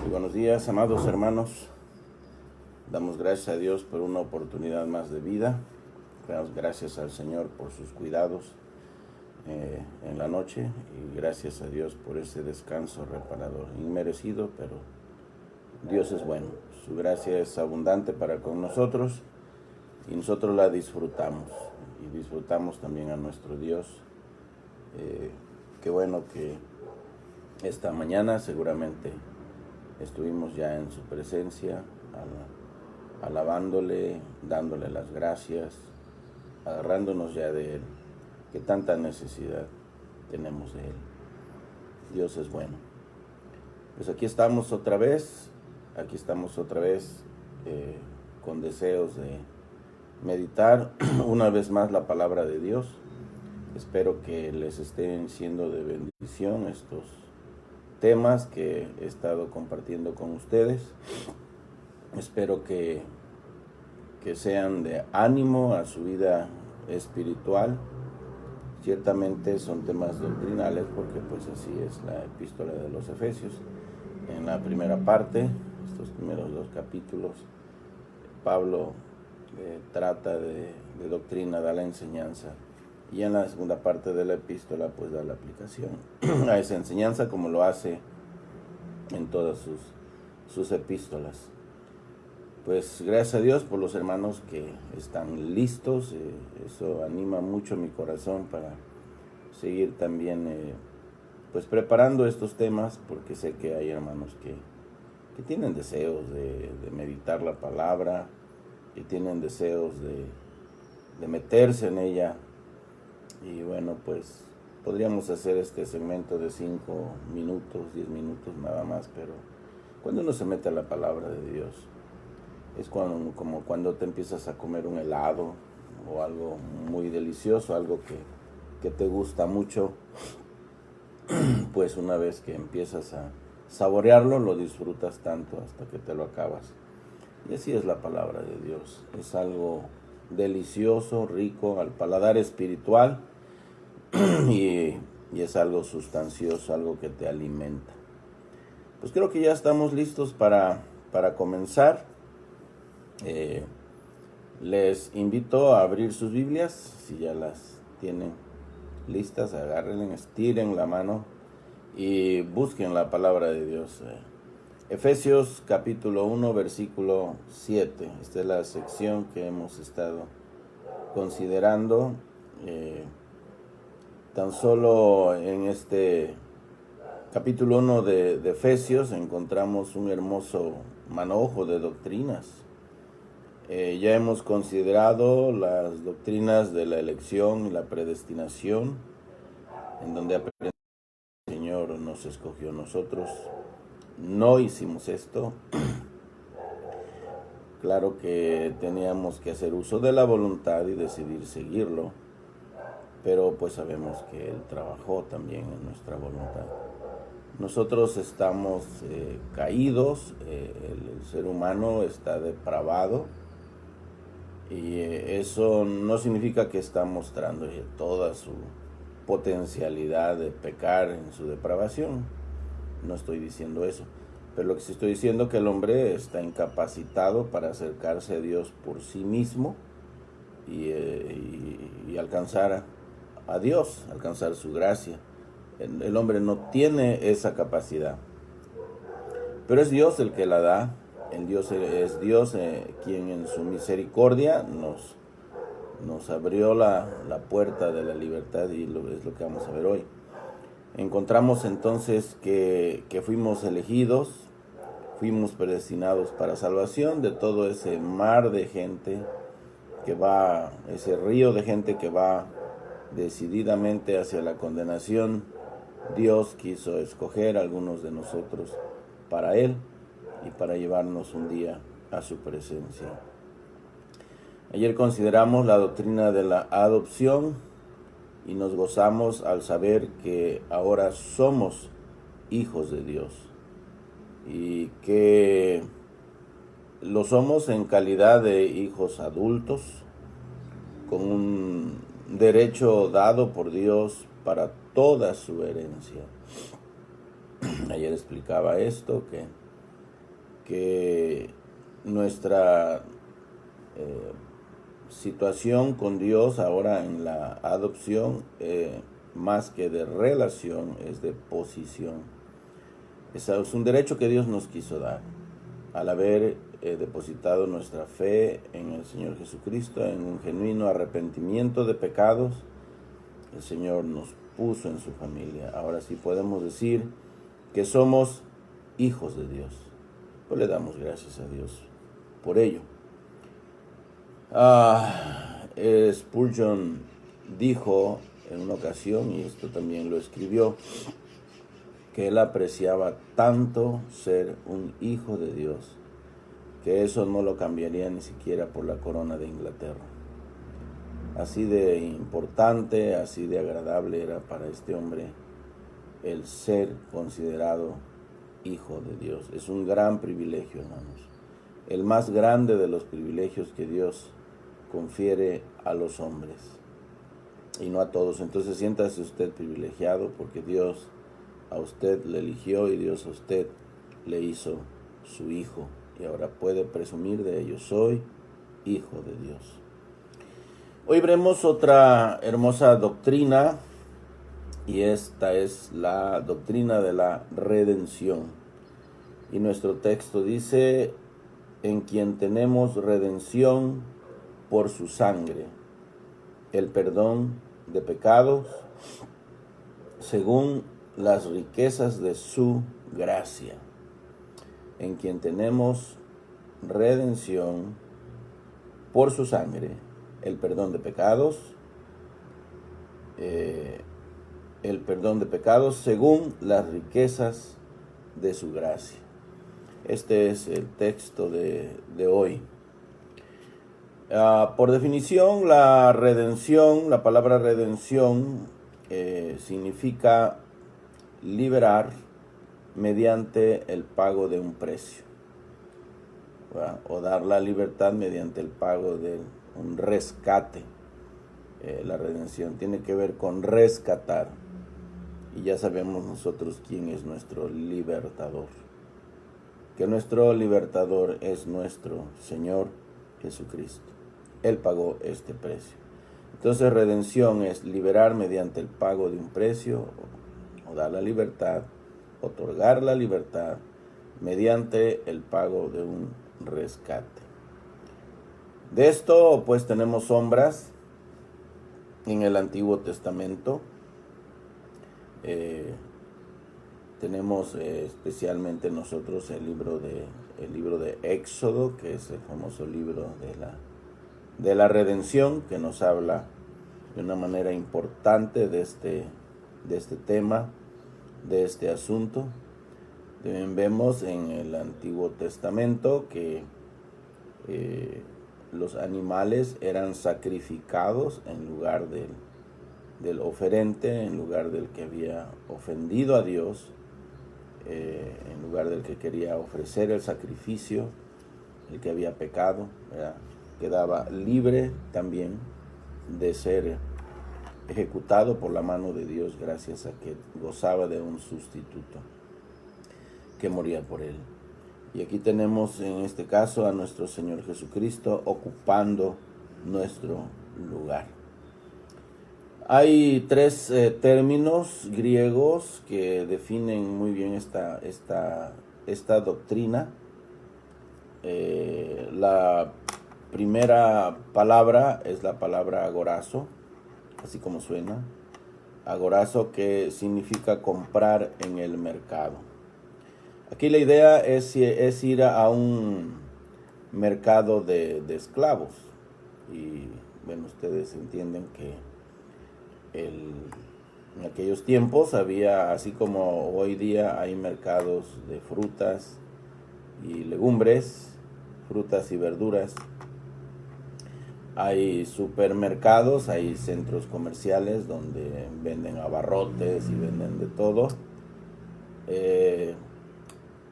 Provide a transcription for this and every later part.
Muy buenos días, amados hermanos. Damos gracias a Dios por una oportunidad más de vida. Damos gracias al Señor por sus cuidados en la noche y gracias a Dios por ese descanso reparador, inmerecido, pero Dios es bueno. Su gracia es abundante para con nosotros y nosotros la disfrutamos y disfrutamos también a nuestro Dios. Qué bueno que esta mañana seguramente estuvimos ya en su presencia, alabándole, dándole las gracias, agarrándonos ya de Él, que tanta necesidad tenemos de Él. Dios es bueno. Pues aquí estamos otra vez con deseos de meditar una vez más la palabra de Dios. Espero que les estén siendo de bendición estos temas que he estado compartiendo con ustedes. Espero que sean de ánimo a su vida espiritual. Ciertamente son temas doctrinales porque pues así es la epístola de los Efesios. En la primera parte, estos primeros 2 capítulos, Pablo trata de doctrina, da la enseñanza, y en la segunda parte de la epístola pues da la aplicación a esa enseñanza, como lo hace en todas sus epístolas. Pues gracias a Dios por los hermanos que están listos. Eso anima mucho mi corazón para seguir también pues preparando estos temas, porque sé que hay hermanos que tienen deseos de meditar la palabra, que tienen deseos de meterse en ella. Y bueno, pues podríamos hacer este segmento de 5 minutos, 10 minutos nada más, pero cuando uno se mete a la palabra de Dios, es como cuando te empiezas a comer un helado o algo muy delicioso, algo que te gusta mucho, pues una vez que empiezas a saborearlo, lo disfrutas tanto hasta que te lo acabas. Y así es la palabra de Dios, es algo delicioso, rico al paladar espiritual y es algo sustancioso, algo que te alimenta. Pues creo que ya estamos listos para comenzar. Les invito a abrir sus Biblias, si ya las tienen listas, agárrenla, estiren la mano y busquen la palabra de Dios. Efesios capítulo 1, versículo 7. Esta es la sección que hemos estado considerando. Tan solo en este capítulo 1 de Efesios encontramos un hermoso manojo de doctrinas. Ya hemos considerado las doctrinas de la elección y la predestinación, en donde aprendemos que el Señor nos escogió. Nosotros no hicimos esto. Claro que teníamos que hacer uso de la voluntad y decidir seguirlo, pero pues sabemos que Él trabajó también en nuestra voluntad. Nosotros estamos caídos, el ser humano está depravado, y eso no significa que está mostrando toda su potencialidad de pecar en su depravación. No estoy diciendo eso. Pero lo que sí estoy diciendo es que el hombre está incapacitado para acercarse a Dios por sí mismo y alcanzar a Dios, alcanzar su gracia. El hombre no tiene esa capacidad. Pero es Dios el que la da. Es Dios quien en su misericordia nos abrió la puerta de la libertad, y es lo que vamos a ver hoy. Encontramos entonces que fuimos elegidos, fuimos predestinados para salvación de todo ese mar de gente que va, ese río de gente que va decididamente hacia la condenación. Dios quiso escoger a algunos de nosotros para Él y para llevarnos un día a su presencia. Ayer consideramos la doctrina de la adopción y nos gozamos al saber que ahora somos hijos de Dios y que lo somos en calidad de hijos adultos, con un derecho dado por Dios para toda su herencia. Ayer explicaba esto, que que nuestra situación con Dios ahora en la adopción, más que de relación, es de posición. Es un derecho que Dios nos quiso dar al haber depositado nuestra fe en el Señor Jesucristo, en un genuino arrepentimiento de pecados. El Señor nos puso en su familia. Ahora sí podemos decir que somos hijos de Dios. Pues le damos gracias a Dios por ello. Spurgeon dijo en una ocasión, y esto también lo escribió, que él apreciaba tanto ser un hijo de Dios, que eso no lo cambiaría ni siquiera por la corona de Inglaterra. Así de importante, así de agradable era para este hombre el ser considerado hijo de Dios. Es un gran privilegio, hermanos. El más grande de los privilegios que Dios confiere a los hombres y no a todos. Entonces siéntase usted privilegiado porque Dios a usted le eligió y Dios a usted le hizo su hijo y ahora puede presumir de ello: soy hijo de Dios. Hoy veremos otra hermosa doctrina, y esta es la doctrina de la redención. Y nuestro texto dice: en quien tenemos redención por su sangre, el perdón de pecados, según las riquezas de su gracia. En quien tenemos redención por su sangre, el perdón de pecados, según las riquezas de su gracia. Este es el texto de hoy. Por definición, la redención, la palabra redención significa liberar mediante el pago de un precio, o dar la libertad mediante el pago de un rescate. La redención tiene que ver con rescatar, y ya sabemos nosotros quién es nuestro libertador, que nuestro libertador es nuestro Señor Jesucristo. Él pagó este precio. Entonces redención es liberar mediante el pago de un precio, o dar la libertad, otorgar la libertad mediante el pago de un rescate. De esto pues tenemos sombras en el Antiguo Testamento. Tenemos especialmente nosotros el libro de Éxodo, que es el famoso libro de la redención, que nos habla de una manera importante de este tema, de este asunto. También vemos en el Antiguo Testamento que los animales eran sacrificados en lugar del oferente, en lugar del que había ofendido a Dios, en lugar del que quería ofrecer el sacrificio, el que había pecado, ¿verdad? Quedaba libre también de ser ejecutado por la mano de Dios, gracias a que gozaba de un sustituto que moría por él. Y aquí tenemos en este caso a nuestro Señor Jesucristo ocupando nuestro lugar. Hay tres términos griegos que definen muy bien esta doctrina. La primera palabra es la palabra agorazo, así como suena. Agorazo, que significa comprar en el mercado. Aquí la idea es ir a un mercado de esclavos. Y bueno, ustedes entienden que en aquellos tiempos había, así como hoy día hay mercados de frutas y legumbres, frutas y verduras, hay supermercados, hay centros comerciales donde venden abarrotes y venden de todo.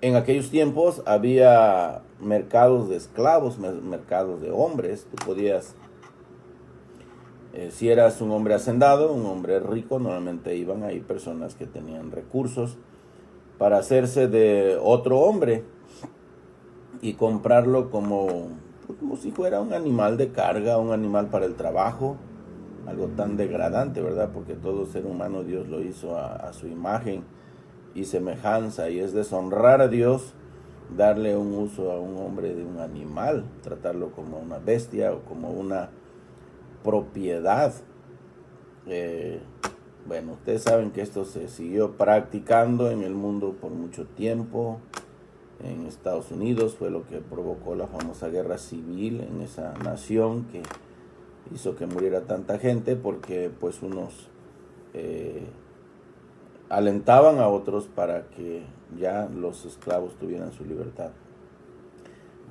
En aquellos tiempos había mercados de esclavos, mercados de hombres. Tú podías, si eras un hombre hacendado, un hombre rico, normalmente iban ahí personas que tenían recursos para hacerse de otro hombre. y comprarlo como si fuera un animal de carga, un animal para el trabajo, algo tan degradante, ¿verdad? Porque todo ser humano Dios lo hizo a su imagen y semejanza, y es deshonrar a Dios darle un uso a un hombre de un animal, tratarlo como una bestia o como una propiedad. Bueno, ustedes saben que esto se siguió practicando en el mundo por mucho tiempo. En Estados Unidos fue lo que provocó la famosa guerra civil en esa nación, que hizo que muriera tanta gente, porque pues unos alentaban a otros para que ya los esclavos tuvieran su libertad.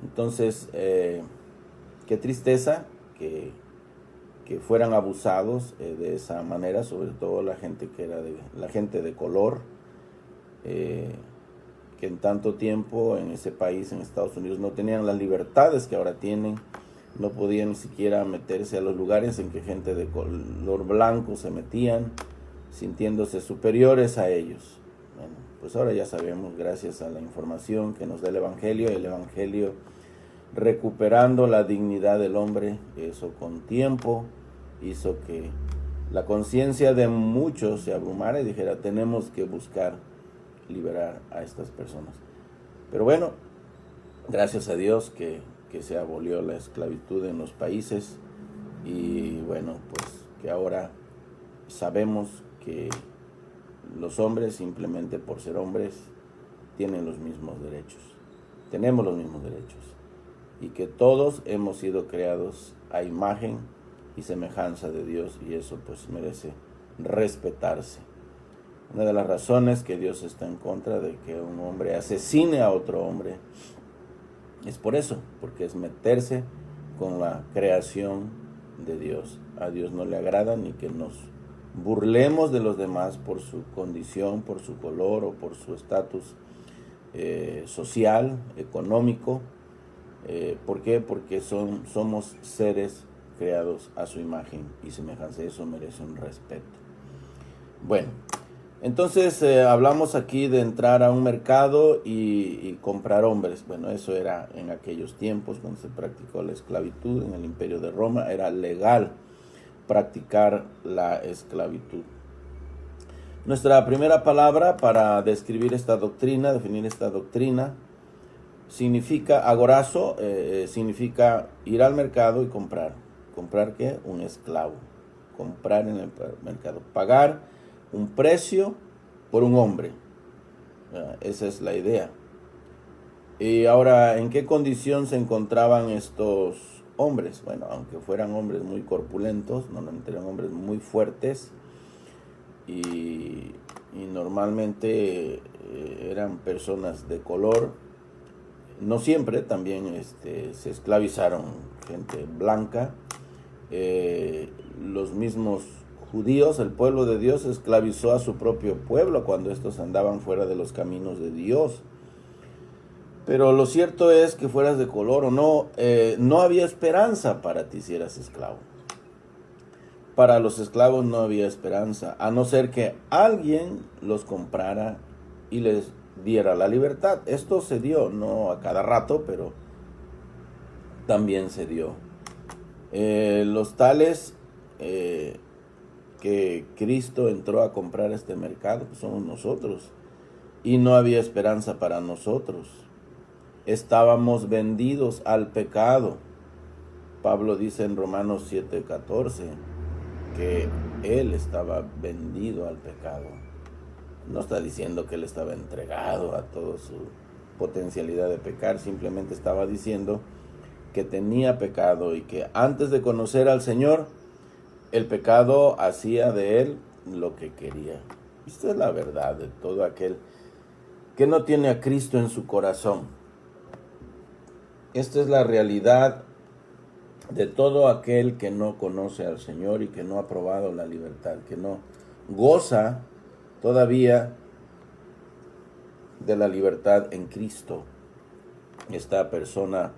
Entonces, qué tristeza que fueran abusados de esa manera, sobre todo la gente que era la gente de color, que en tanto tiempo en ese país, en Estados Unidos, no tenían las libertades que ahora tienen, no podían ni siquiera meterse a los lugares en que gente de color blanco se metían, sintiéndose superiores a ellos. Bueno, pues ahora ya sabemos, gracias a la información que nos da el Evangelio recuperando la dignidad del hombre, eso con tiempo hizo que la conciencia de muchos se abrumara y dijera, tenemos que buscar liberar a estas personas. Pero bueno, gracias a Dios que se abolió la esclavitud en los países, y bueno, pues que ahora sabemos que los hombres, simplemente por ser hombres, tienen los mismos derechos, tenemos los mismos derechos, y que todos hemos sido creados a imagen y semejanza de Dios, y eso pues merece respetarse. Una de las razones que Dios está en contra de que un hombre asesine a otro hombre es por eso, porque es meterse con la creación de Dios. A Dios no le agrada ni que nos burlemos de los demás por su condición, por su color o por su estatus social, económico. ¿Por qué? Porque somos seres creados a su imagen y semejanza. Eso merece un respeto. Bueno, entonces hablamos aquí de entrar a un mercado y comprar hombres. Bueno, eso era en aquellos tiempos cuando se practicó la esclavitud en el Imperio de Roma. Era legal practicar la esclavitud. Nuestra primera palabra para describir esta doctrina, definir esta doctrina, significa agorazo, significa ir al mercado y comprar. ¿Comprar qué? Un esclavo. Comprar en el mercado. Pagar un precio por un hombre. Esa es la idea. Y ahora, ¿en qué condición se encontraban estos hombres? Bueno, aunque fueran hombres muy corpulentos, normalmente eran hombres muy fuertes, y normalmente eran personas de color. No siempre, también se esclavizaron gente blanca. Los mismos judíos, el pueblo de Dios, esclavizó a su propio pueblo cuando estos andaban fuera de los caminos de Dios. Pero lo cierto es que fueras de color o no, no había esperanza para ti si eras esclavo. Para los esclavos no había esperanza, a no ser que alguien los comprara y les diera la libertad. Esto se dio, no a cada rato, pero también se dio. Los tales que Cristo entró a comprar este mercado, pues somos nosotros, y no había esperanza para nosotros. Estábamos vendidos al pecado. Pablo dice en Romanos 7:14 que él estaba vendido al pecado. No está diciendo que él estaba entregado a toda su potencialidad de pecar, simplemente estaba diciendo que tenía pecado y que antes de conocer al Señor, el pecado hacía de él lo que quería. Esta es la verdad de todo aquel que no tiene a Cristo en su corazón. Esta es la realidad de todo aquel que no conoce al Señor y que no ha probado la libertad, que no goza todavía de la libertad en Cristo. Esta persona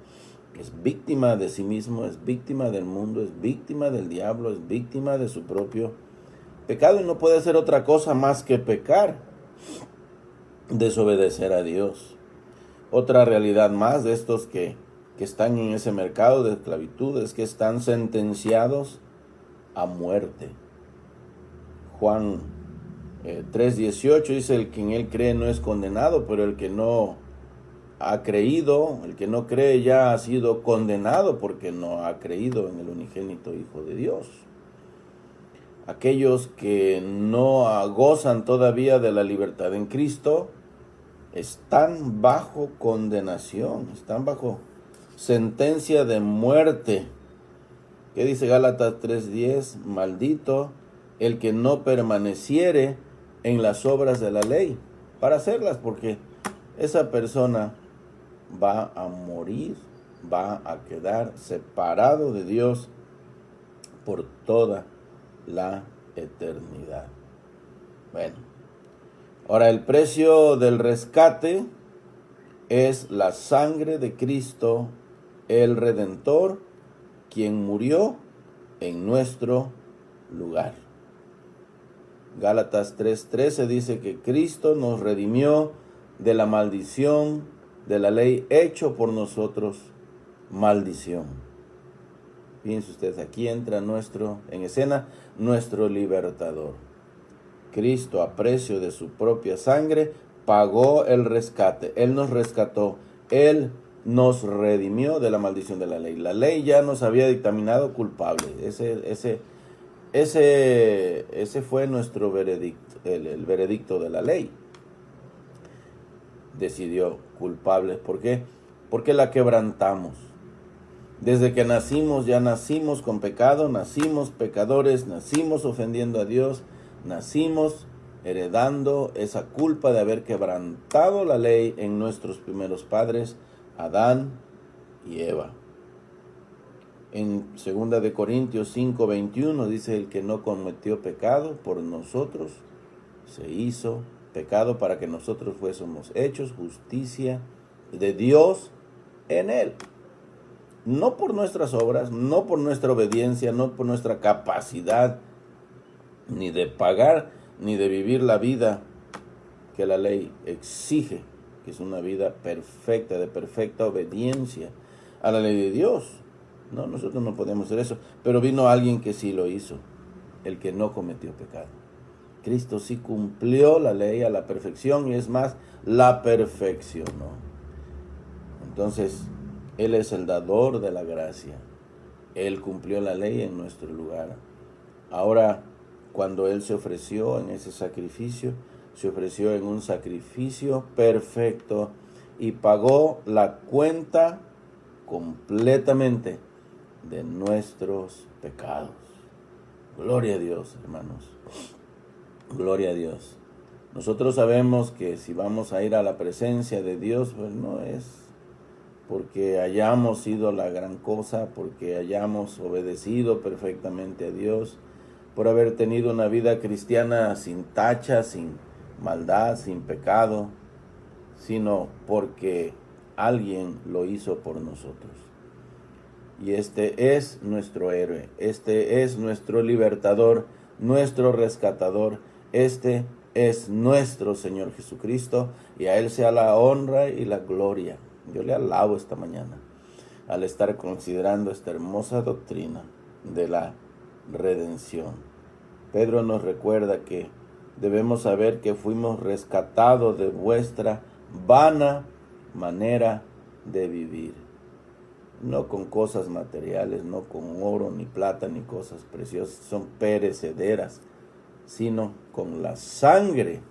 es víctima de sí mismo, es víctima del mundo, es víctima del diablo, es víctima de su propio pecado, y no puede hacer otra cosa más que pecar, desobedecer a Dios. Otra realidad más de estos que están en ese mercado de esclavitud es que están sentenciados a muerte. Juan 3:18 dice: el que en él cree no es condenado, pero el que no ha creído, el que no cree ya ha sido condenado porque no ha creído en el unigénito Hijo de Dios. Aquellos que no gozan todavía de la libertad en Cristo están bajo condenación, están bajo sentencia de muerte. ¿Qué dice Gálatas 3:10? Maldito el que no permaneciere en las obras de la ley para hacerlas, porque esa persona va a morir, va a quedar separado de Dios por toda la eternidad. Bueno, ahora el precio del rescate es la sangre de Cristo, el Redentor, quien murió en nuestro lugar. Gálatas 3:13 dice que Cristo nos redimió de la maldición de la ley, hecho por nosotros maldición. Fíjense ustedes, aquí entra en escena nuestro libertador. Cristo, a precio de su propia sangre, pagó el rescate. Él nos rescató. Él nos redimió de la maldición de la ley. La ley ya nos había dictaminado culpable. Ese fue nuestro veredicto, el veredicto de la ley. Decidió culpables. ¿Por qué? Porque la quebrantamos. Desde que nacimos, ya nacimos con pecado, nacimos pecadores, nacimos ofendiendo a Dios, nacimos heredando esa culpa de haber quebrantado la ley en nuestros primeros padres, Adán y Eva. En 2 de Corintios 5:21 dice: el que no cometió pecado por nosotros se hizo pecado para que nosotros fuésemos hechos justicia de Dios en él. No por nuestras obras, no por nuestra obediencia, no por nuestra capacidad, ni de pagar, ni de vivir la vida que la ley exige, que es una vida perfecta, de perfecta obediencia a la ley de Dios. No, nosotros no podemos hacer eso, pero vino alguien que sí lo hizo, el que no cometió pecado. Cristo sí cumplió la ley a la perfección, y es más, la perfeccionó. Entonces, Él es el dador de la gracia. Él cumplió la ley en nuestro lugar. Ahora, cuando Él se ofreció en ese sacrificio, se ofreció en un sacrificio perfecto y pagó la cuenta completamente de nuestros pecados. Gloria a Dios, hermanos. Gloria a Dios. Nosotros sabemos que si vamos a ir a la presencia de Dios, pues no es porque hayamos sido la gran cosa, porque hayamos obedecido perfectamente a Dios, por haber tenido una vida cristiana sin tacha, sin maldad, sin pecado, sino porque alguien lo hizo por nosotros. Y este es nuestro héroe, este es nuestro libertador, nuestro rescatador, este es nuestro Señor Jesucristo, y a Él sea la honra y la gloria. Yo le alabo esta mañana al estar considerando esta hermosa doctrina de la redención. Pedro nos recuerda que debemos saber que fuimos rescatados de vuestra vana manera de vivir. No con cosas materiales, no con oro, ni plata, ni cosas preciosas, son perecederas, sino con la sangre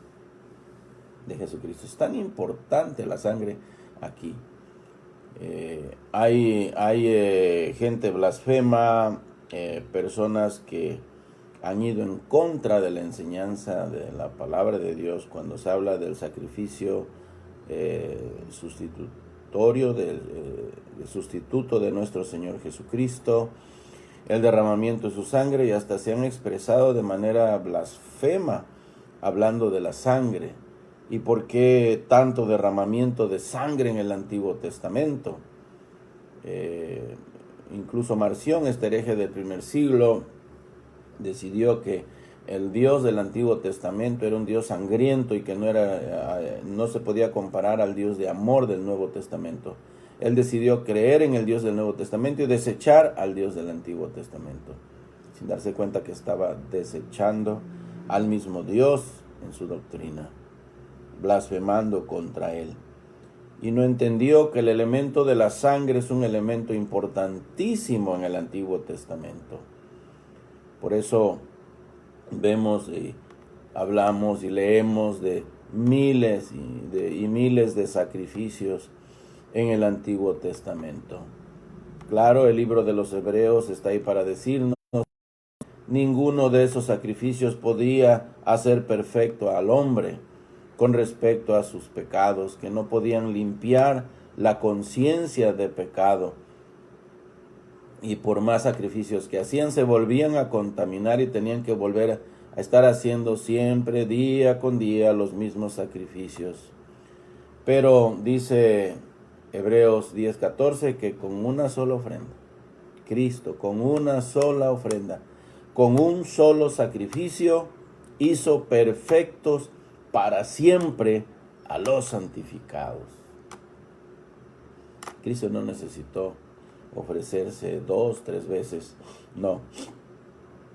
de Jesucristo. Es tan importante la sangre aquí. Hay gente blasfema, personas que han ido en contra de la enseñanza de la palabra de Dios cuando se habla del sacrificio sustitutorio, del sustituto de nuestro Señor Jesucristo, el derramamiento de su sangre, y hasta se han expresado de manera blasfema hablando de la sangre. ¿Y por qué tanto derramamiento de sangre en el Antiguo Testamento? Incluso Marción, este hereje del primer siglo, decidió que El Dios del Antiguo Testamento era un Dios sangriento y que no se podía comparar al Dios de amor del Nuevo Testamento. Él decidió creer en el Dios del Nuevo Testamento y desechar al Dios del Antiguo Testamento, sin darse cuenta que estaba desechando al mismo Dios en su doctrina, blasfemando contra él. Y no entendió que el elemento de la sangre es un elemento importantísimo en el Antiguo Testamento. Por eso vemos y hablamos y leemos de miles y miles de sacrificios en el Antiguo Testamento. Claro, el libro de los Hebreos está ahí para decirnos: ninguno de esos sacrificios podía hacer perfecto al hombre con respecto a sus pecados, que no podían limpiar la conciencia de pecado. Y por más sacrificios que hacían, se volvían a contaminar y tenían que volver a estar haciendo siempre, día con día, los mismos sacrificios. Pero dice Hebreos 10:14 que con una sola ofrenda, Cristo, con una sola ofrenda, con un solo sacrificio, hizo perfectos para siempre a los santificados. Cristo no necesitó ofrecerse 2, 3 veces, no.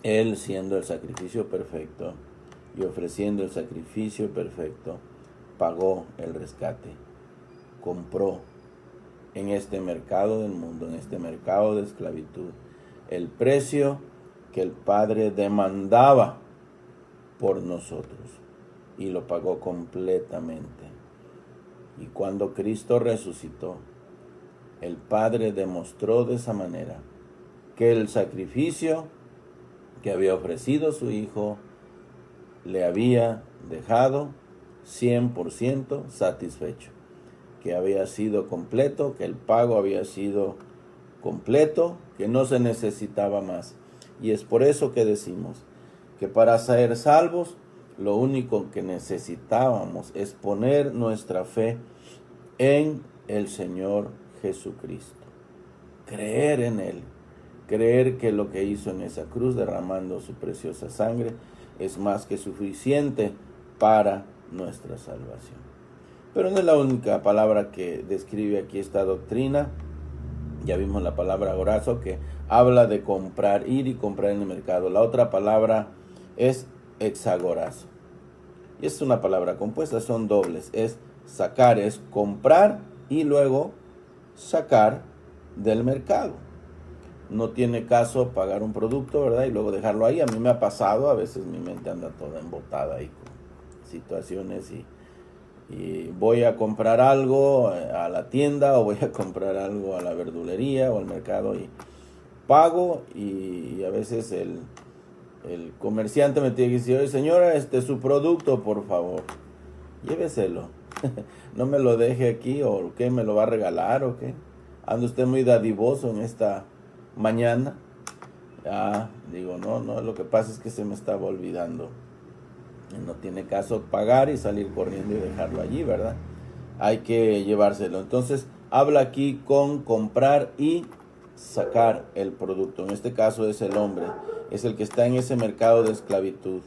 Él, siendo el sacrificio perfecto y ofreciendo el sacrificio perfecto, pagó el rescate, compró en este mercado del mundo, en este mercado de esclavitud, el precio que el Padre demandaba por nosotros, y lo pagó completamente. Y cuando Cristo resucitó, el Padre demostró de esa manera que el sacrificio que había ofrecido su Hijo le había dejado 100% satisfecho, que había sido completo, que el pago había sido completo, que no se necesitaba más. Y es por eso que decimos que para ser salvos, lo único que necesitábamos es poner nuestra fe en el Señor Jesucristo. Creer en Él. Creer que lo que hizo en esa cruz, derramando su preciosa sangre, es más que suficiente para nuestra salvación. Pero no es la única palabra que describe aquí esta doctrina. Ya vimos la palabra agorazo, que habla de comprar, ir y comprar en el mercado. La otra palabra es exagorazo. Y es una palabra compuesta, son dobles. Es sacar, es comprar y luego sacar del mercado. No tiene caso pagar un producto, ¿verdad? Y luego dejarlo ahí. A mí me ha pasado, a veces mi mente anda toda embotada ahí con situaciones y voy a comprar algo a la tienda o voy a comprar algo a la verdulería o al mercado y pago y a veces el comerciante me tiene que decir: oye, señora, su producto, por favor, lléveselo. No me lo deje aquí, o qué, me lo va a regalar o qué. Anda usted muy dadivoso en esta mañana. Digo, no, lo que pasa es que se me estaba olvidando. No tiene caso pagar y salir corriendo y dejarlo allí, ¿verdad? Hay que llevárselo. Entonces, habla aquí con comprar y sacar el producto. En este caso es el hombre, es el que está en ese mercado de esclavitud.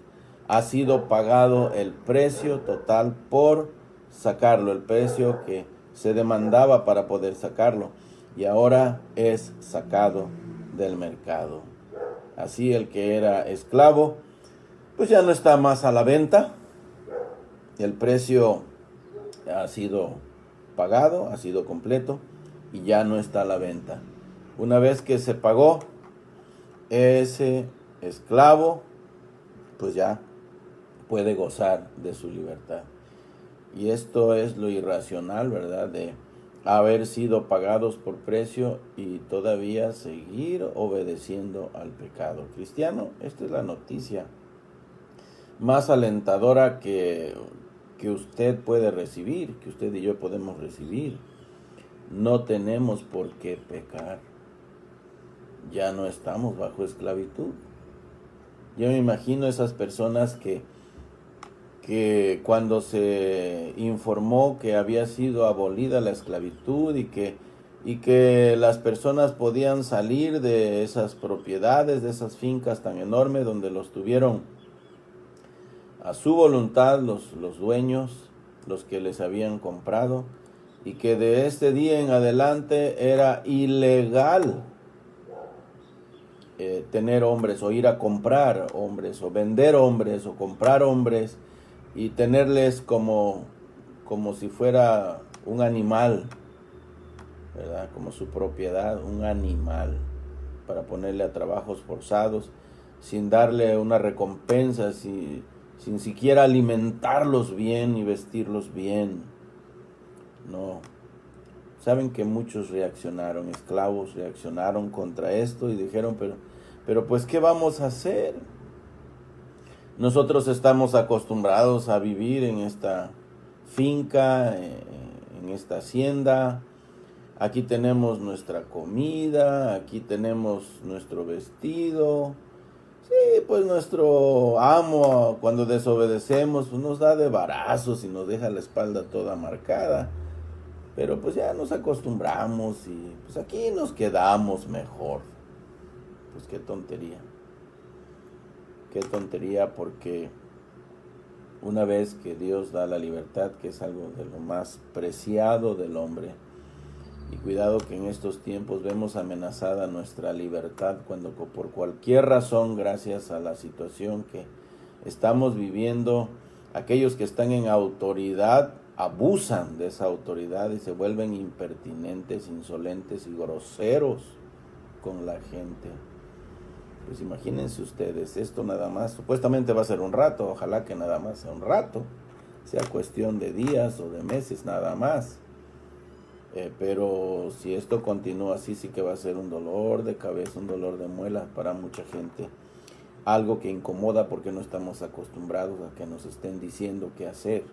Ha sido pagado el precio total por sacarlo, el precio que se demandaba para poder sacarlo, y ahora es sacado del mercado. Así el que era esclavo, pues ya no está más a la venta. El precio ha sido pagado, ha sido completo y ya no está a la venta. Una vez que se pagó, ese esclavo pues ya puede gozar de su libertad. Y esto es lo irracional, ¿verdad? De haber sido pagados por precio y todavía seguir obedeciendo al pecado. Cristiano, esta es la noticia más alentadora que usted puede recibir, que usted y yo podemos recibir. No tenemos por qué pecar. Ya no estamos bajo esclavitud. Yo me imagino esas personas que cuando se informó que había sido abolida la esclavitud y que las personas podían salir de esas propiedades, de esas fincas tan enormes donde los tuvieron a su voluntad los dueños, los que les habían comprado, y que de este día en adelante era ilegal tener hombres, o ir a comprar hombres, o vender hombres, o comprar hombres, y tenerles como si fuera un animal, ¿verdad? Como su propiedad, un animal, para ponerle a trabajos forzados, sin darle una recompensa, sin siquiera alimentarlos bien y vestirlos bien. No. Saben que muchos reaccionaron, esclavos reaccionaron contra esto y dijeron, pero pues, ¿qué vamos a hacer? Nosotros estamos acostumbrados a vivir en esta finca, en esta hacienda. Aquí tenemos nuestra comida, aquí tenemos nuestro vestido. Sí, pues nuestro amo, cuando desobedecemos, pues nos da de varazos y nos deja la espalda toda marcada. Pero pues ya nos acostumbramos y pues aquí nos quedamos mejor. Pues qué tontería. Qué tontería, porque una vez que Dios da la libertad, que es algo de lo más preciado del hombre, y cuidado que en estos tiempos vemos amenazada nuestra libertad cuando por cualquier razón, gracias a la situación que estamos viviendo, aquellos que están en autoridad abusan de esa autoridad y se vuelven impertinentes, insolentes y groseros con la gente. Pues imagínense ustedes, esto nada más, supuestamente va a ser un rato, ojalá que nada más sea un rato, sea cuestión de días o de meses nada más. Pero si esto continúa así, sí que va a ser un dolor de cabeza, un dolor de muela para mucha gente. Algo que incomoda porque no estamos acostumbrados a que nos estén diciendo qué hacer.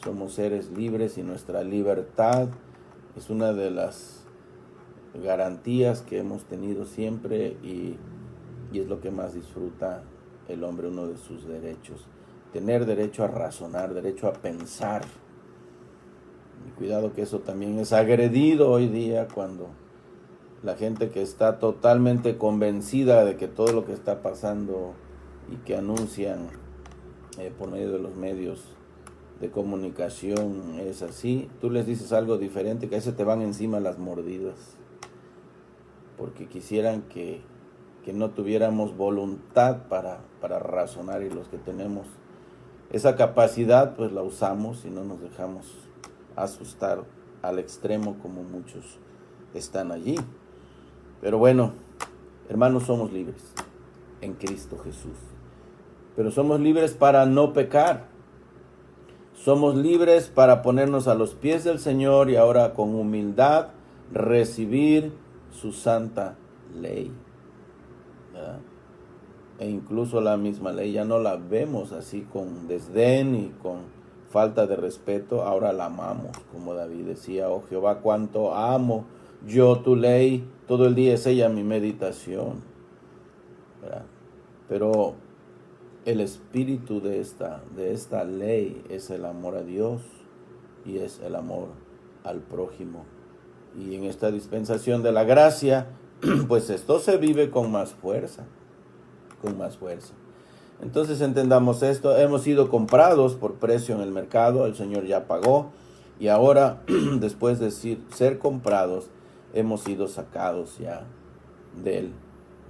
Somos seres libres y nuestra libertad es una de las garantías que hemos tenido siempre y es lo que más disfruta el hombre, uno de sus derechos. Tener derecho a razonar, derecho a pensar. Y cuidado que eso también es agredido hoy día cuando la gente que está totalmente convencida de que todo lo que está pasando y que anuncian por medio de los medios de comunicación es así, tú les dices algo diferente, que a ese te van encima las mordidas, porque quisieran que no tuviéramos voluntad para razonar, y los que tenemos esa capacidad pues la usamos y no nos dejamos asustar al extremo como muchos están allí. Pero bueno, hermanos, somos libres en Cristo Jesús, pero somos libres para no pecar. Somos libres para ponernos a los pies del Señor y ahora con humildad recibir su santa ley, ¿verdad? E incluso la misma ley ya no la vemos así con desdén y con falta de respeto, ahora la amamos, como David decía, oh Jehová, cuánto amo yo tu ley, todo el día es ella mi meditación, ¿verdad? Pero el espíritu de esta ley es el amor a Dios y es el amor al prójimo. Y en esta dispensación de la gracia, pues esto se vive con más fuerza, con más fuerza. Entonces entendamos esto, hemos sido comprados por precio en el mercado, el Señor ya pagó, y ahora, después de ser comprados, hemos sido sacados ya del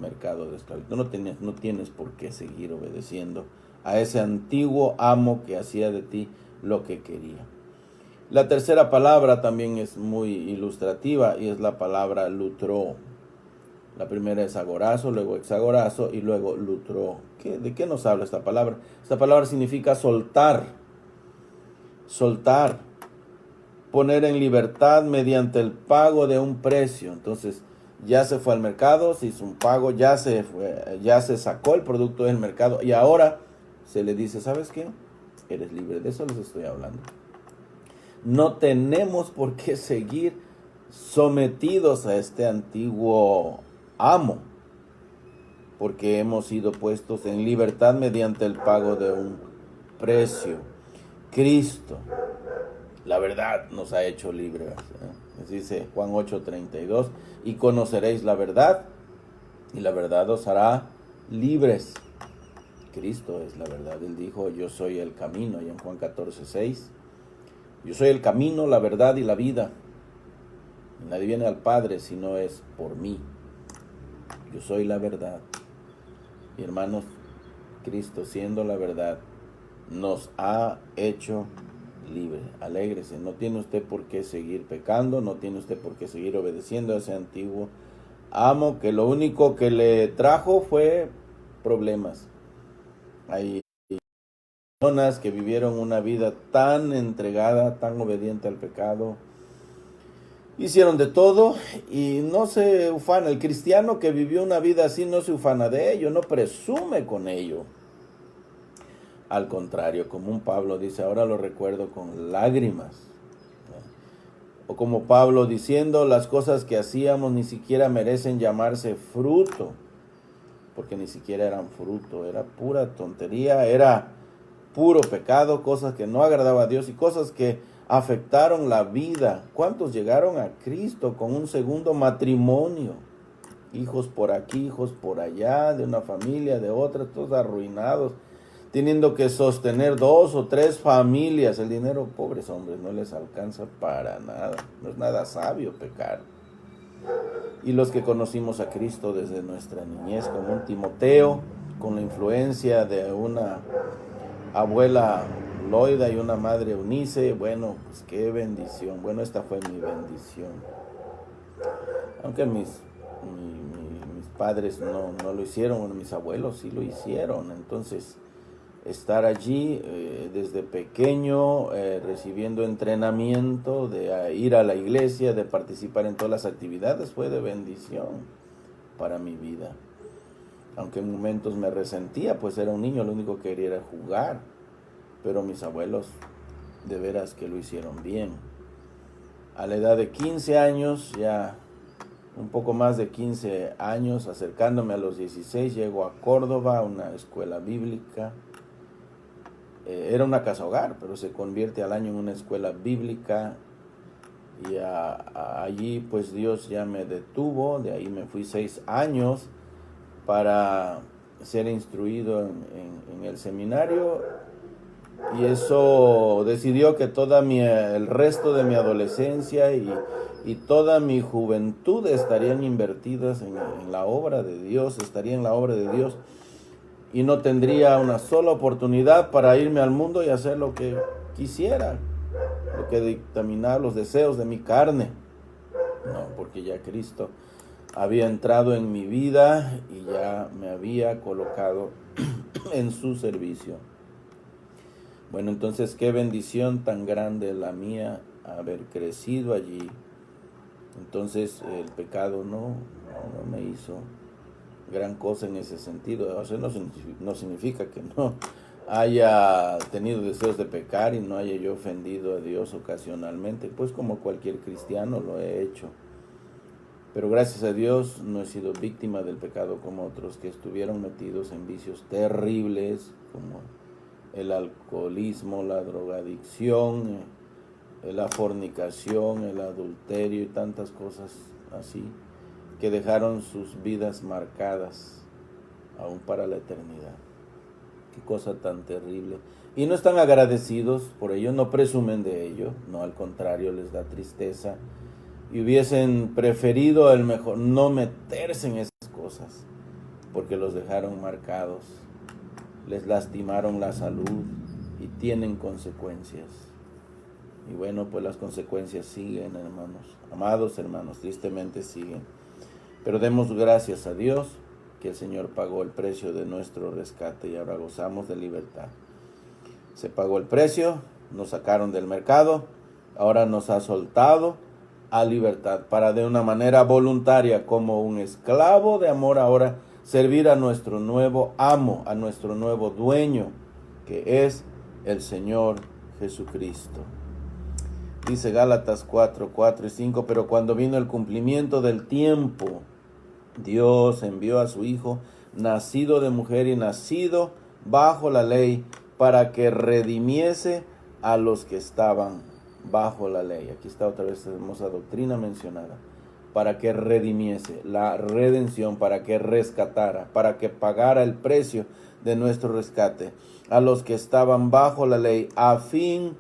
mercado de esclavitud. No tienes por qué seguir obedeciendo a ese antiguo amo que hacía de ti lo que quería. La tercera palabra también es muy ilustrativa y es la palabra lutró. La primera es agorazo, luego exagorazo y luego lutró. ¿De qué nos habla esta palabra? Esta palabra significa soltar, poner en libertad mediante el pago de un precio. Entonces, ya se fue al mercado, se hizo un pago, ya se sacó el producto del mercado y ahora se le dice, ¿sabes qué? Eres libre. De eso les estoy hablando. No tenemos por qué seguir sometidos a este antiguo amo, porque hemos sido puestos en libertad mediante el pago de un precio. Cristo, la verdad, nos ha hecho libres. Dice Juan 8:32, y conoceréis la verdad, y la verdad os hará libres. Cristo es la verdad. Él dijo, yo soy el camino, y en Juan 14:6, yo soy el camino, la verdad y la vida. Y nadie viene al Padre si no es por mí. Yo soy la verdad. Y hermanos, Cristo siendo la verdad, nos ha hecho libre. Alégrese, no tiene usted por qué seguir pecando, no tiene usted por qué seguir obedeciendo a ese antiguo amo que lo único que le trajo fue problemas. Hay personas que vivieron una vida tan entregada, tan obediente al pecado, hicieron de todo y no se ufana. El cristiano que vivió una vida así no se ufana de ello, no presume con ello. Al contrario, como un Pablo dice, ahora lo recuerdo con lágrimas. O como Pablo diciendo, las cosas que hacíamos ni siquiera merecen llamarse fruto, porque ni siquiera eran fruto, era pura tontería, era puro pecado, cosas que no agradaba a Dios y cosas que afectaron la vida. ¿Cuántos llegaron a Cristo con un segundo matrimonio? Hijos por aquí, hijos por allá, de una familia, de otra, todos arruinados, teniendo que sostener 2 o 3 familias. El dinero, pobres hombres, no les alcanza para nada. No es nada sabio pecar. Y los que conocimos a Cristo desde nuestra niñez, como un Timoteo, con la influencia de una abuela Loida y una madre Eunice, bueno, pues qué bendición. Bueno, esta fue mi bendición. Aunque mis padres no lo hicieron, bueno, mis abuelos sí lo hicieron. Entonces, estar allí desde pequeño, recibiendo entrenamiento, de ir a la iglesia, de participar en todas las actividades, fue de bendición para mi vida. Aunque en momentos me resentía, pues era un niño, lo único que quería era jugar. Pero mis abuelos, de veras que lo hicieron bien. A la edad de 15 años, ya un poco más de 15 años, acercándome a los 16, llego a Córdoba, a una escuela bíblica. Era una casa hogar, pero se convierte al año en una escuela bíblica. Y allí pues Dios ya me detuvo, de ahí me fui 6 años para ser instruido en el seminario. Y eso decidió que el resto de mi adolescencia y toda mi juventud estarían invertidas en la obra de Dios, estaría en la obra de Dios. Y no tendría una sola oportunidad para irme al mundo y hacer lo que quisiera, lo que dictaminaba los deseos de mi carne. No, porque ya Cristo había entrado en mi vida y ya me había colocado en su servicio. Bueno, entonces qué bendición tan grande la mía haber crecido allí. Entonces el pecado no me hizo gran cosa en ese sentido. O sea, no significa que no haya tenido deseos de pecar y no haya yo ofendido a Dios ocasionalmente, pues como cualquier cristiano lo he hecho. Pero gracias a Dios no he sido víctima del pecado como otros que estuvieron metidos en vicios terribles como el alcoholismo, la drogadicción, la fornicación, el adulterio y tantas cosas así, que dejaron sus vidas marcadas aún para la eternidad. Qué cosa tan terrible. Y no están agradecidos por ello, no presumen de ello, no, al contrario, les da tristeza. Y hubiesen preferido el mejor no meterse en esas cosas, porque los dejaron marcados, les lastimaron la salud y tienen consecuencias. Y bueno, pues las consecuencias siguen, hermanos. Amados hermanos, tristemente siguen. Pero demos gracias a Dios que el Señor pagó el precio de nuestro rescate y ahora gozamos de libertad. Se pagó el precio, nos sacaron del mercado, ahora nos ha soltado a libertad para de una manera voluntaria, como un esclavo de amor, ahora servir a nuestro nuevo amo, a nuestro nuevo dueño, que es el Señor Jesucristo. Dice Gálatas 4:4 y 5, pero cuando vino el cumplimiento del tiempo, Dios envió a su Hijo, nacido de mujer y nacido bajo la ley, para que redimiese a los que estaban bajo la ley. Aquí está otra vez esta hermosa doctrina mencionada. Para que redimiese, la redención, para que rescatara, para que pagara el precio de nuestro rescate, a los que estaban bajo la ley, a fin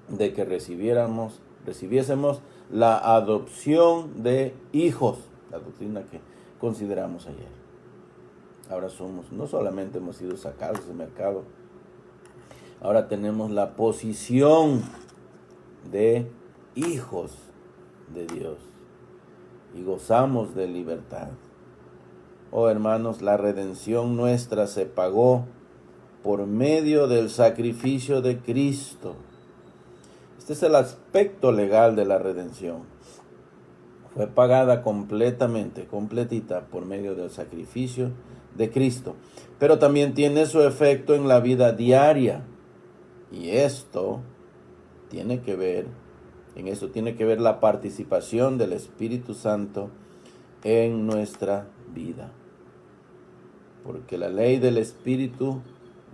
de que recibiésemos la adopción de hijos, la doctrina que consideramos ayer. Ahora no solamente hemos sido sacados del mercado, ahora tenemos la posición de hijos de Dios y gozamos de libertad. Oh hermanos, la redención nuestra se pagó por medio del sacrificio de Cristo. Este es el aspecto legal de la redención. Fue pagada completita por medio del sacrificio de Cristo. Pero también tiene su efecto en la vida diaria. Y en esto tiene que ver la participación del Espíritu Santo en nuestra vida. Porque la ley del Espíritu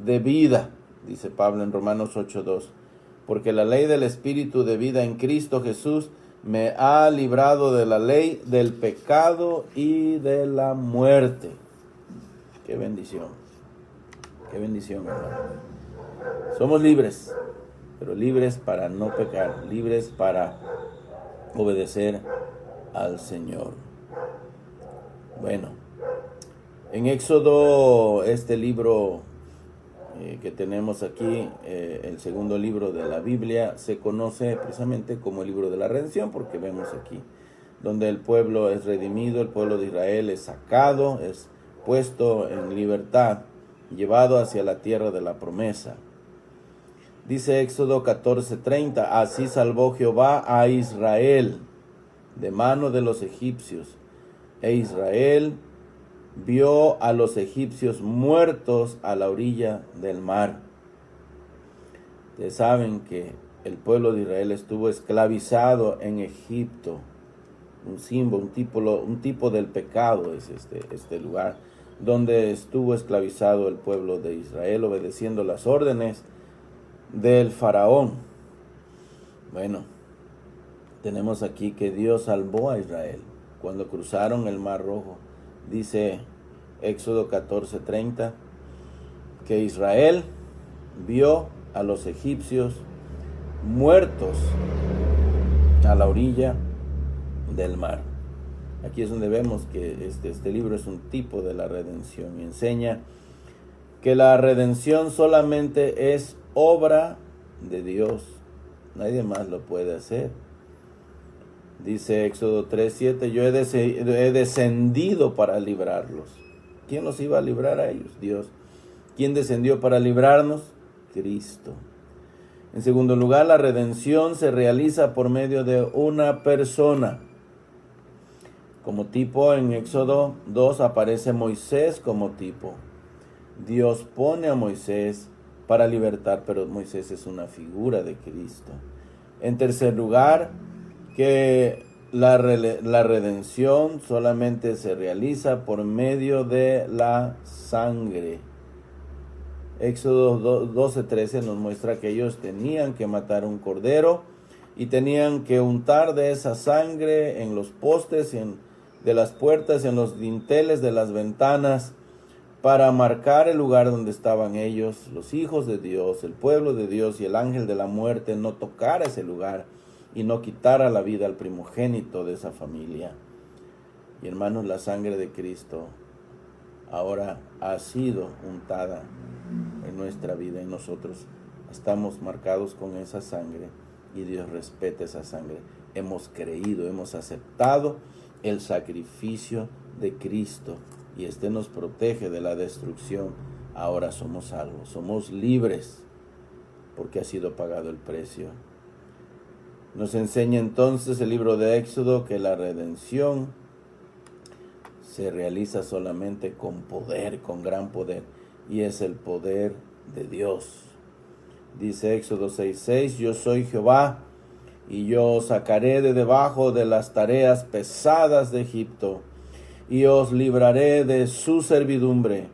de vida, dice Pablo en Romanos 8:2, porque la ley del Espíritu de vida en Cristo Jesús me ha librado de la ley del pecado y de la muerte. Qué bendición, hermano. Somos libres, pero libres para no pecar, libres para obedecer al Señor. Bueno, en Éxodo, este libro que tenemos aquí, el segundo libro de la Biblia, se conoce precisamente como el libro de la redención, porque vemos aquí donde el pueblo es redimido, el pueblo de Israel es sacado, es puesto en libertad, llevado hacia la tierra de la promesa. Dice Éxodo 14:30, así salvó Jehová a Israel de mano de los egipcios, e Israel vio a los egipcios muertos a la orilla del mar. Ustedes saben que el pueblo de Israel estuvo esclavizado en Egipto. Un símbolo, un tipo del pecado es este lugar donde estuvo esclavizado el pueblo de Israel, obedeciendo las órdenes del faraón. Bueno, tenemos aquí que Dios salvó a Israel cuando cruzaron el Mar Rojo. Dice Éxodo 14:30 que Israel vio a los egipcios muertos a la orilla del mar. Aquí es donde vemos que este libro es un tipo de la redención y enseña que la redención solamente es obra de Dios. Nadie más lo puede hacer. Dice Éxodo 3:7, yo he descendido para librarlos. ¿Quién los iba a librar a ellos? Dios. ¿Quién descendió para librarnos? Cristo. En segundo lugar, la redención se realiza por medio de una persona. Como tipo, en Éxodo 2 aparece Moisés como tipo. Dios pone a Moisés para libertar, pero Moisés es una figura de Cristo. En tercer lugar, que la redención solamente se realiza por medio de la sangre. Éxodo 12:13 nos muestra que ellos tenían que matar un cordero y tenían que untar de esa sangre en los postes de las puertas, en los dinteles de las ventanas, para marcar el lugar donde estaban ellos, los hijos de Dios, el pueblo de Dios, y el ángel de la muerte no tocara ese lugar y no quitara la vida al primogénito de esa familia. Y hermanos, la sangre de Cristo ahora ha sido untada en nuestra vida, y nosotros estamos marcados con esa sangre, y Dios respeta esa sangre. Hemos creído, hemos aceptado el sacrificio de Cristo, y este nos protege de la destrucción. Ahora somos salvos, somos libres, porque ha sido pagado el precio. Nos enseña entonces el libro de Éxodo que la redención se realiza solamente con poder, con gran poder, y es el poder de Dios. Dice Éxodo 6:6, yo soy Jehová, y yo os sacaré de debajo de las tareas pesadas de Egipto, y os libraré de su servidumbre,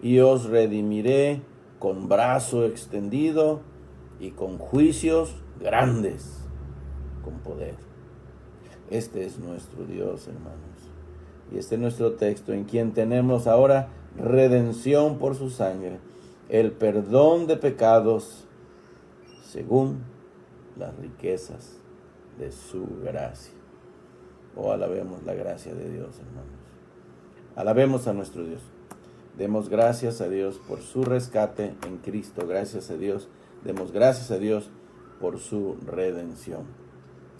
y os redimiré con brazo extendido y con juicios grandes, con poder. Este es nuestro Dios, hermanos. Y este es nuestro texto, en quien tenemos ahora redención por su sangre, el perdón de pecados según las riquezas de su gracia. Oh, alabemos la gracia de Dios, hermanos. Alabemos a nuestro Dios. Demos gracias a Dios por su rescate en Cristo. Gracias a Dios. Demos gracias a Dios por su redención.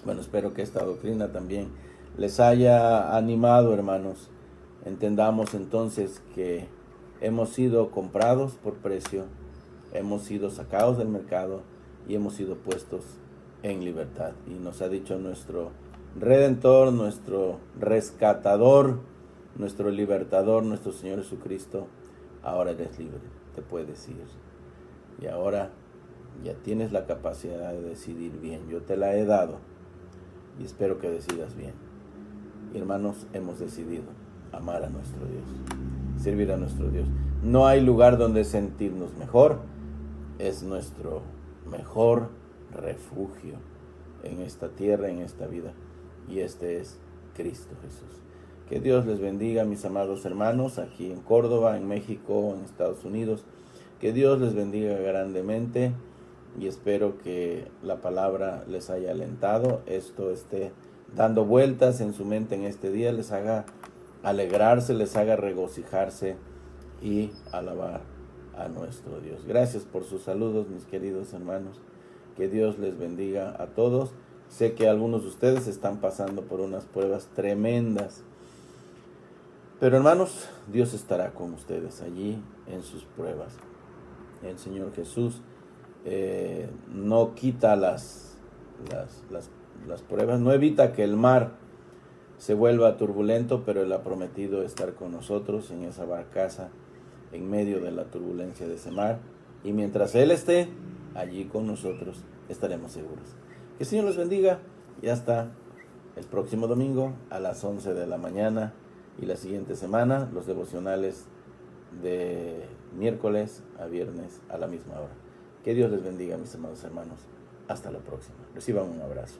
Bueno, espero que esta doctrina también les haya animado, hermanos. Entendamos entonces que hemos sido comprados por precio, hemos sido sacados del mercado y hemos sido puestos en libertad. Y nos ha dicho nuestro Redentor, nuestro rescatador, nuestro libertador, nuestro Señor Jesucristo: ahora eres libre, te puedes ir. Y ahora ya tienes la capacidad de decidir bien. Yo te la he dado y espero que decidas bien. Y hermanos, hemos decidido amar a nuestro Dios, servir a nuestro Dios. No hay lugar donde sentirnos mejor. Es nuestro mejor refugio en esta tierra, en esta vida. Y este es Cristo Jesús. Que Dios les bendiga, mis amados hermanos, aquí en Córdoba, en México, en Estados Unidos. Que Dios les bendiga grandemente y espero que la palabra les haya alentado. Esto esté dando vueltas en su mente en este día, les haga alegrarse, les haga regocijarse y alabar a nuestro Dios. Gracias por sus saludos, mis queridos hermanos. Que Dios les bendiga a todos. Sé que algunos de ustedes están pasando por unas pruebas tremendas, pero hermanos, Dios estará con ustedes allí en sus pruebas. El Señor Jesús no quita las pruebas, no evita que el mar se vuelva turbulento, pero Él ha prometido estar con nosotros en esa barcaza en medio de la turbulencia de ese mar. Y mientras Él esté allí con nosotros, estaremos seguros. Que el Señor los bendiga y hasta el próximo domingo a las 11 de la mañana. Y la siguiente semana, los devocionales de miércoles a viernes a la misma hora. Que Dios les bendiga, mis amados hermanos. Hasta la próxima. Reciban un abrazo.